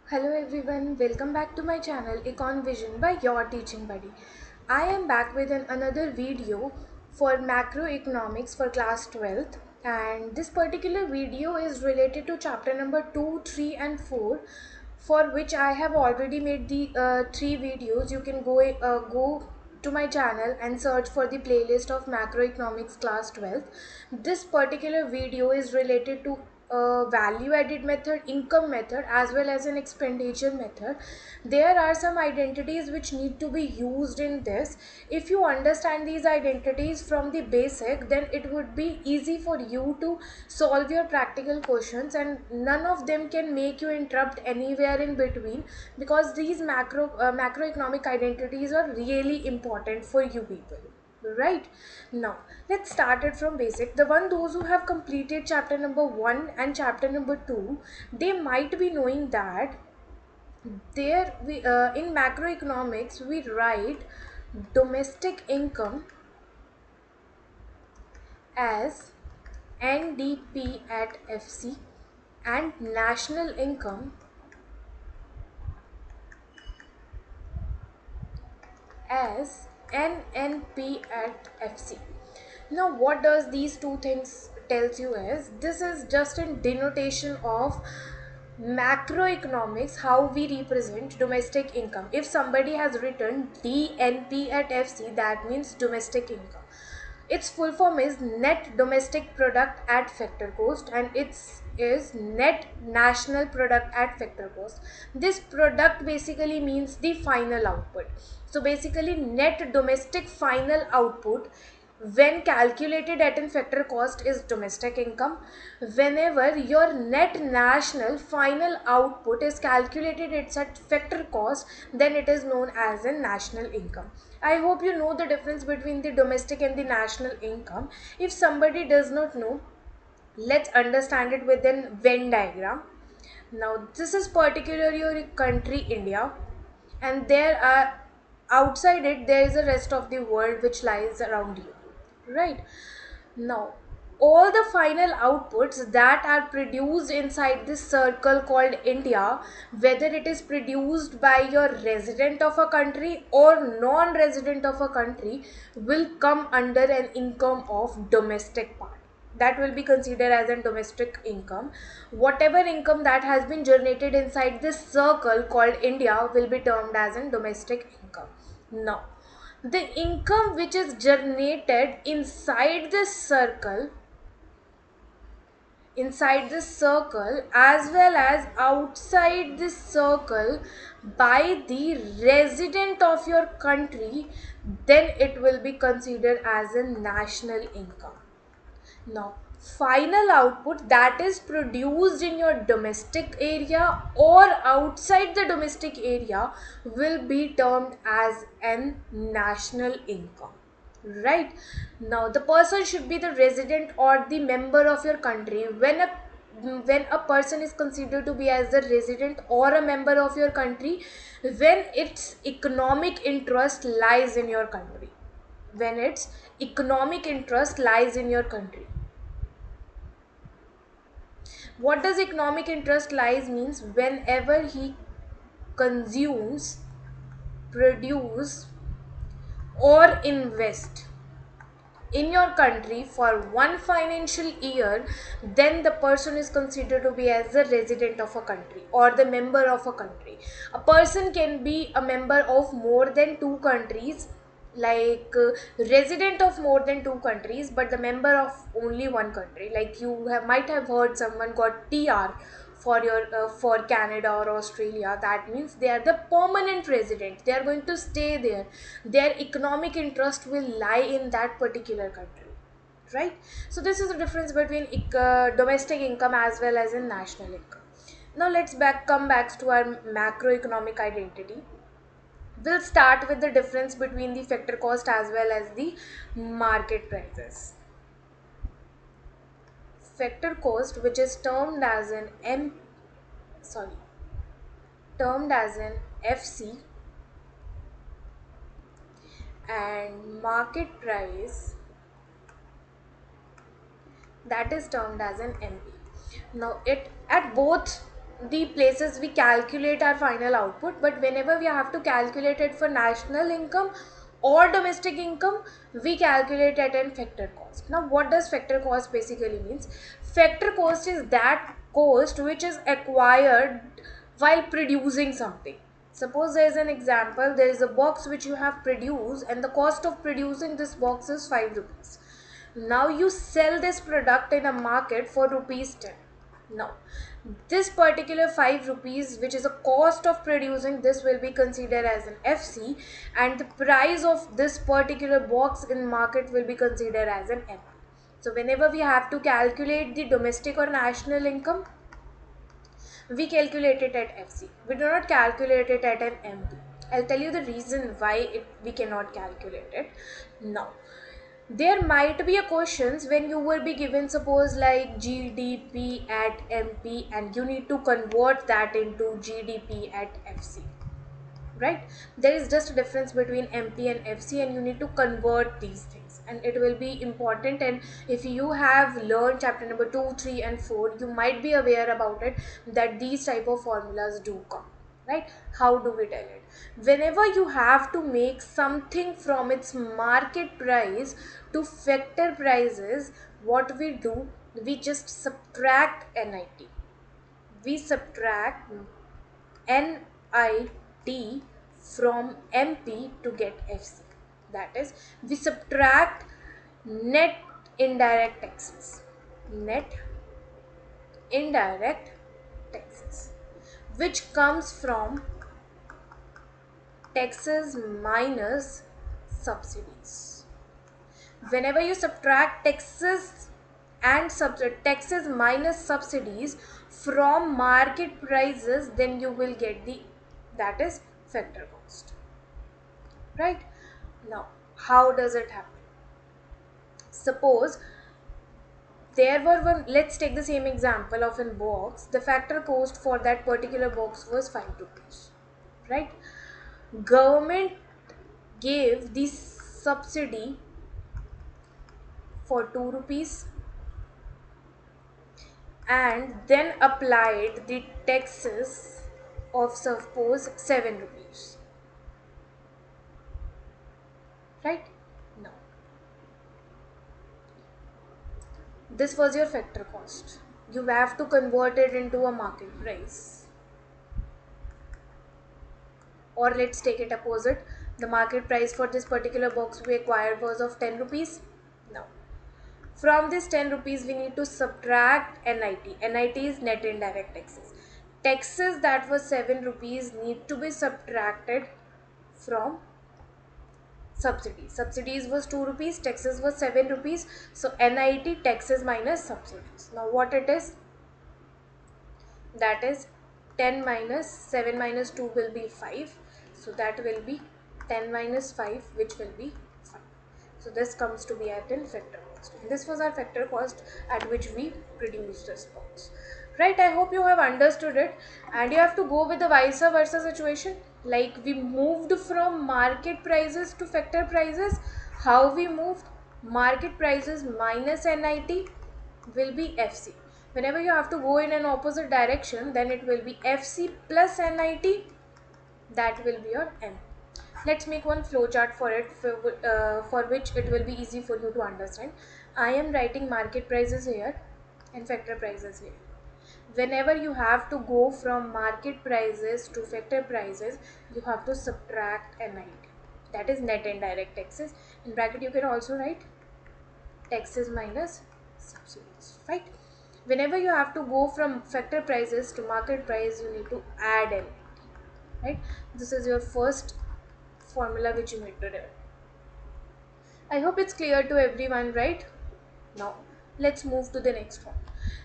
Hello everyone, welcome back to my channel Econ Vision by your teaching buddy. I am back with another video for macroeconomics for class 12th, and this particular video is related to chapter number 2, 3 and 4, for which I have already made the 3 videos. You can go to my channel and search for the playlist of macroeconomics class 12th. This particular video is related to value added method, income method, as well as an expenditure method. There are some identities which need to be used in this. If you understand these identities from the basic, then it would be easy for you to solve your practical questions, and none of them can make you interrupt anywhere in between, because these macroeconomic identities are really important for you people. Right, now let's start it from basic. Those who have completed chapter number 1 and chapter number 2, they might be knowing that there we in macroeconomics we write domestic income as NDP at FC, and national income as NNP at FC. Now, what does these two things tells you is, this is just a denotation of macroeconomics, how we represent domestic income. If somebody has written DNP at FC, that means domestic income. Its full form is net domestic product at factor cost, and its is net national product at factor cost. This product basically means the final output. So basically net domestic final output when calculated at in factor cost is domestic income. Whenever your net national final output is calculated at factor cost, then it is known as a national income. I hope you know the difference between the domestic and the national income. If somebody does not know, let's understand it within Venn diagram. Now this is particularly your country India, and there are outside it there is a rest of the world which lies around you. Right, now all the final outputs that are produced inside this circle called India, whether it is produced by your resident of a country or non-resident of a country, will come under an income of domestic part. That will be considered as a domestic income. Whatever income that has been generated inside this circle called India will be termed as a domestic income. Now, the income which is generated inside this circle as well as outside this circle by the resident of your country, then it will be considered as a national income. Now, final output that is produced in your domestic area or outside the domestic area will be termed as an national income. Right, now the person should be the resident or the member of your country. When a person is considered to be as a resident or a member of your country, when its economic interest lies in your country, when its economic interest lies in your country. What does economic interest lies means? Whenever he consumes, produce or invest in your country for one financial year, then the person is considered to be as a resident of a country or the member of a country. A person can be a member of more than two countries, like resident of more than two countries, but the member of only one country. Like might have heard someone got TR for your for Canada or Australia. That means they are the permanent resident, they are going to stay there, their economic interest will lie in that particular country. Right, so this is the difference between domestic income as well as in national income. Now let's come back to our macroeconomic identity. We'll start with the difference between the factor cost as well as the market prices. Factor cost, which is sorry termed as an FC, and market price, that is termed as an MP. Now it at both the places we calculate our final output, but whenever we have to calculate it for national income or domestic income, we calculate it in factor cost. Now what does factor cost basically means? Factor cost is that cost which is acquired while producing something. Suppose there is an example, there is a box which you have produced and the cost of producing this box is 5 rupees. Now you sell this product in a market for rupees 10. Now this particular 5 rupees, which is a cost of producing this, will be considered as an FC, and the price of this particular box in market will be considered as an MP. So whenever we have to calculate the domestic or national income, we calculate it at FC. We do not calculate it at an MP. I'll tell you the reason why we cannot calculate it. Now, there might be a questions when you will be given, suppose like GDP at MP, and you need to convert that into GDP at FC, right? There is just a difference between MP and FC, and you need to convert these things, and it will be important. And if you have learned chapter number 2, 3 and 4, you might be aware about it, that these type of formulas do come, right? How do we tell it? Whenever you have to make something from its market price to factor prices, what we do, we just subtract NIT. We subtract NIT from MP to get FC. That is, we subtract net indirect taxes. Net indirect taxes, which comes from taxes minus subsidies. Whenever you subtract taxes and taxes minus subsidies from market prices, then you will get the, that is, factor cost, right? Now how does it happen? Suppose there were one, let's take the same example of a box. The factor cost for that particular box was 5 rupees, right? Government gave the subsidy for 2 rupees and then applied the taxes of suppose 7 rupees, right? Now this was your factor cost. You have to convert it into a market price, or let's take it opposite. The market price for this particular box we acquired was of 10 rupees. Now from this 10 rupees we need to subtract NIT. NIT is net indirect taxes. Taxes that was 7 rupees need to be subtracted from subsidies. Subsidies was 2 rupees, taxes was 7 rupees. So NIT, taxes minus subsidies. Now what it is? That is 10 minus 7 minus 2 will be 5. So that will be 10 minus 5, which will be 5. So this comes to be at in factor cost. And this was our factor cost at which we produced this box. Right, I hope you have understood it, and you have to go with the vice versa situation. Like we moved from market prices to factor prices. How we moved? Market prices minus NIT will be FC. Whenever you have to go in an opposite direction, then it will be FC plus NIT. That will be your M. Let's make one flowchart for it, for which it will be easy for you to understand. I am writing market prices here and factor prices here. Whenever you have to go from market prices to factor prices, you have to subtract NIT. That is net indirect taxes. In bracket you can also write taxes minus subsidies, right? Whenever you have to go from factor prices to market price, you need to add NIT, right? This is your first formula which you need to do. I hope it's clear to everyone, right? Now let's move to the next one.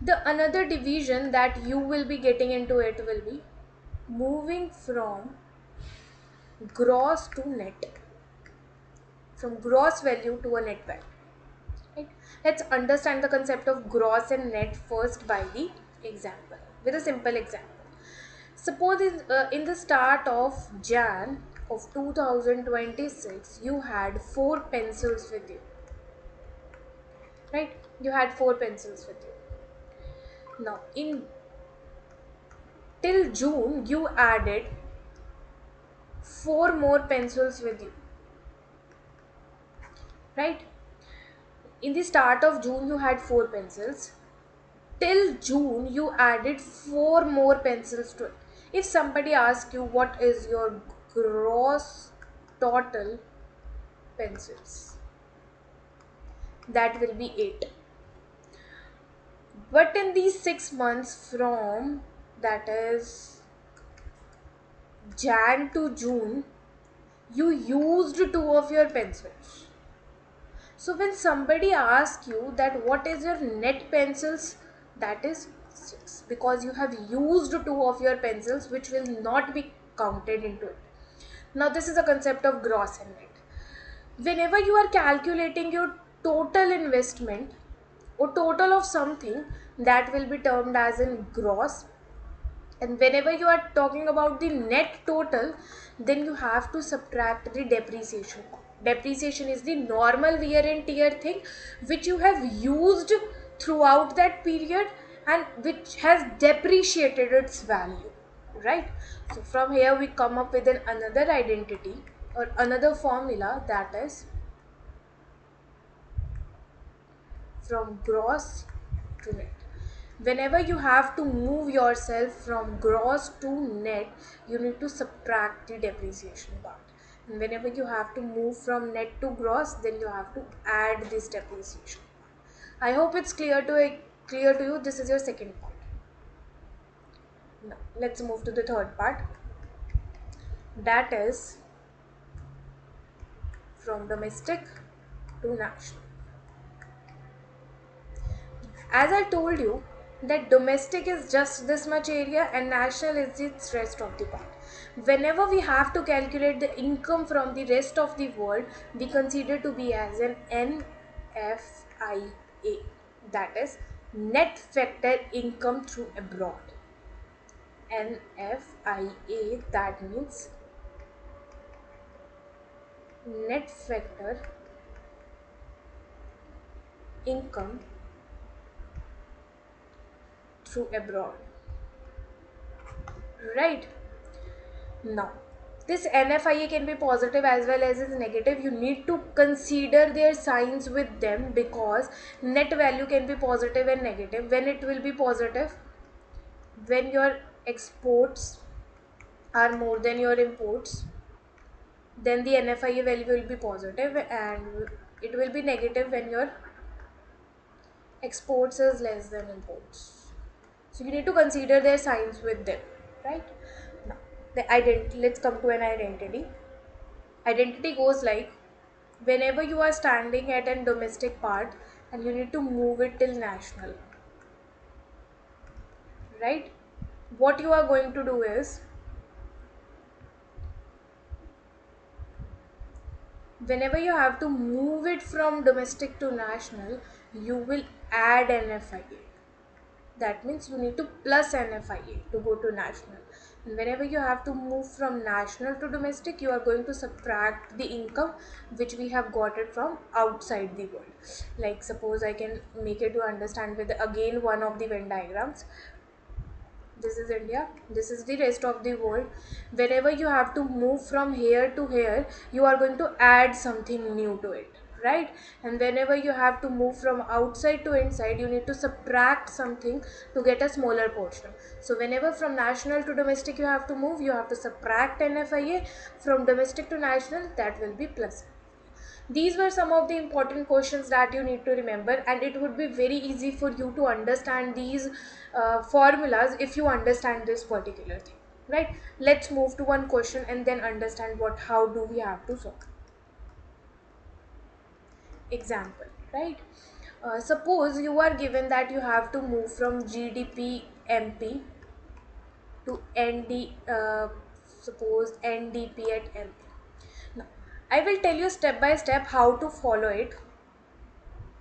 The another division that you will be getting into it will be moving from gross to net, from gross value to a net value, right? Let's understand the concept of gross and net first by the example, with a simple example. Suppose in the start of Jan of 2026, you had 4 pencils with you, right? You had 4 pencils with you. Now in till June you added 4 more pencils with you, right? In the start of June you had 4 pencils. Till June you added 4 more pencils to it. If somebody asks you what is your gross total pencils, that will be 8. But in these 6 months, from that is Jan to June, you used 2 of your pencils. So when somebody asks you that what is your net pencils, that is 6, because you have used 2 of your pencils, which will not be counted into it. Now this is a concept of gross and net. Whenever you are calculating your total investment or total of something, that will be termed as in gross, and whenever you are talking about the net total, then you have to subtract the depreciation. Depreciation is the normal wear and tear thing which you have used throughout that period and which has depreciated its value, right? So from here we come up with another identity or another formula, that is from gross to net. Whenever you have to move yourself from gross to net, you need to subtract the depreciation part. And whenever you have to move from net to gross, then you have to add this depreciation part. I hope it's clear to you. This is your second part. Now let's move to the third part. That is from domestic to national. As I told you, that domestic is just this much area and national is the rest of the part. Whenever we have to calculate the income from the rest of the world, we consider to be as an NFIA, that is net factor income through abroad. NFIA, that means net factor income through abroad, right? Now, this NFIA can be positive as well as is negative. You need to consider their signs with them, because net value can be positive and negative. When it will be positive, when your exports are more than your imports, then the NFIA value will be positive, and it will be negative when your exports is less than imports. So you need to consider their signs with them, right? Now, the identity. Let's come to an identity. Identity goes like, whenever you are standing at a domestic part and you need to move it till national, right? What you are going to do is, whenever you have to move it from domestic to national, you will add NFIA. That means you need to plus NFIA to go to national. And whenever you have to move from national to domestic, you are going to subtract the income which we have got it from outside the world. Like suppose I can make it to understand with again one of the Venn diagrams. This is India, this is the rest of the world. Whenever you have to move from here to here, you are going to add something new to it, right? And whenever you have to move from outside to inside, you need to subtract something to get a smaller portion. So whenever from national to domestic you have to move, you have to subtract NFIA. From domestic to national, that will be plus. These were some of the important questions that you need to remember, and it would be very easy for you to understand these formulas if you understand this particular thing, right? Let's move to one question and then understand what how do we have to solve. Example, right? Suppose you are given that you have to move from GDP MP to suppose NDP at MP. Now, I will tell you step by step how to follow it.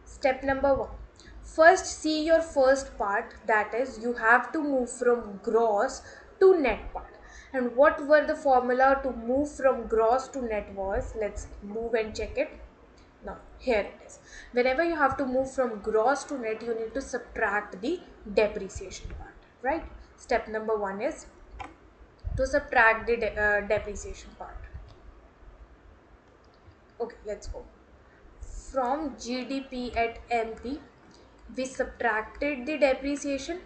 Step number 1. First, see your first part, that is, you have to move from gross to net part. And what were the formula to move from gross to net was? Let's move and check it. Now, here it is. Whenever you have to move from gross to net, you need to subtract the depreciation part, right? Step number 1 is to subtract the depreciation part. Okay, let's go. From GDP at MP, we subtracted the depreciation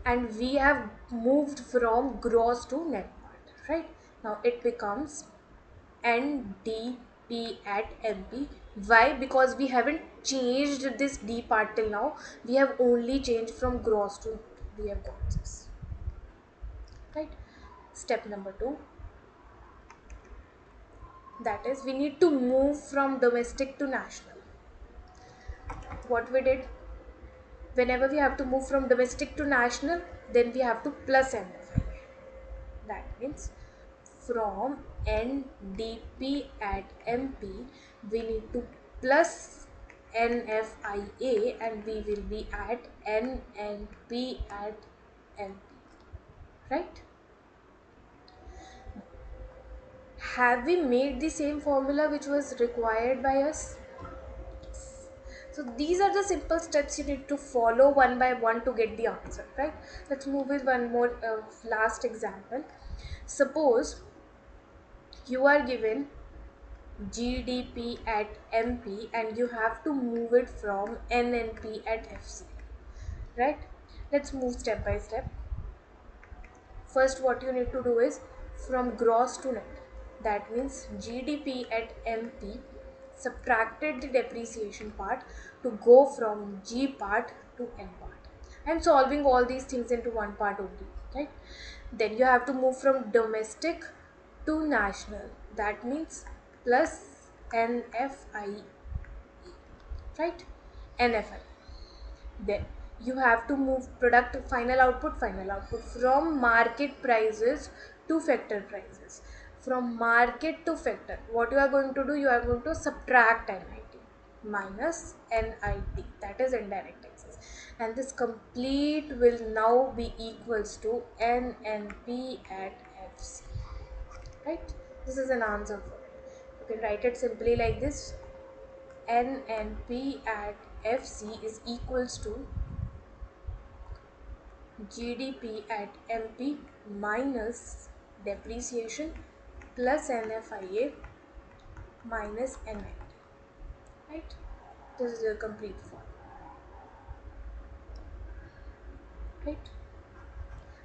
and we have moved from gross to net part, right? Now it becomes NDP at MP. Why? Because we haven't changed this D part till now. We have only changed from gross to net. We have got this, right? Step number two, that is, we need to move from domestic to national. What we did, whenever we have to move from domestic to national, then we have to plus NFI. That means from NDP at MP, we need to plus NFIA and we will be at NNP at MP, right? Have we made the same formula which was required by us? So these are the simple steps you need to follow one by one to get the answer, right? Let's move with one more last example. Suppose you are given GDP at MP and you have to move it from NNP at FC, right? Let's move step by step. First, what you need to do is from gross to net. That means GDP at MP subtracted the depreciation part to go from G part to N part. I'm solving all these things into one part only, right? Then you have to move from domestic to national. That means plus NFI, right? NFI. Then you have to move product final output from market prices to factor prices. From market to factor, what you are going to do, you are going to subtract NIT minus NIT, that is indirect taxes, and this complete will now be equals to NNP at FC, right? This is an answer for it. You can write it simply like this: NNP at FC is equals to GDP at MP minus depreciation plus NFIA minus NIT, right? This is a complete form, right?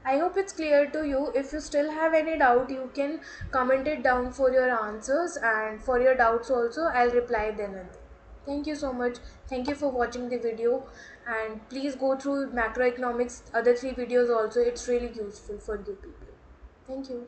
I hope it's clear to you. If you still have any doubt, you can comment it down for your answers, and for your doubts also, I'll reply then and there. Thank you so much. Thank you for watching the video, and please go through macroeconomics other three videos also. It's really useful for you people. Thank you.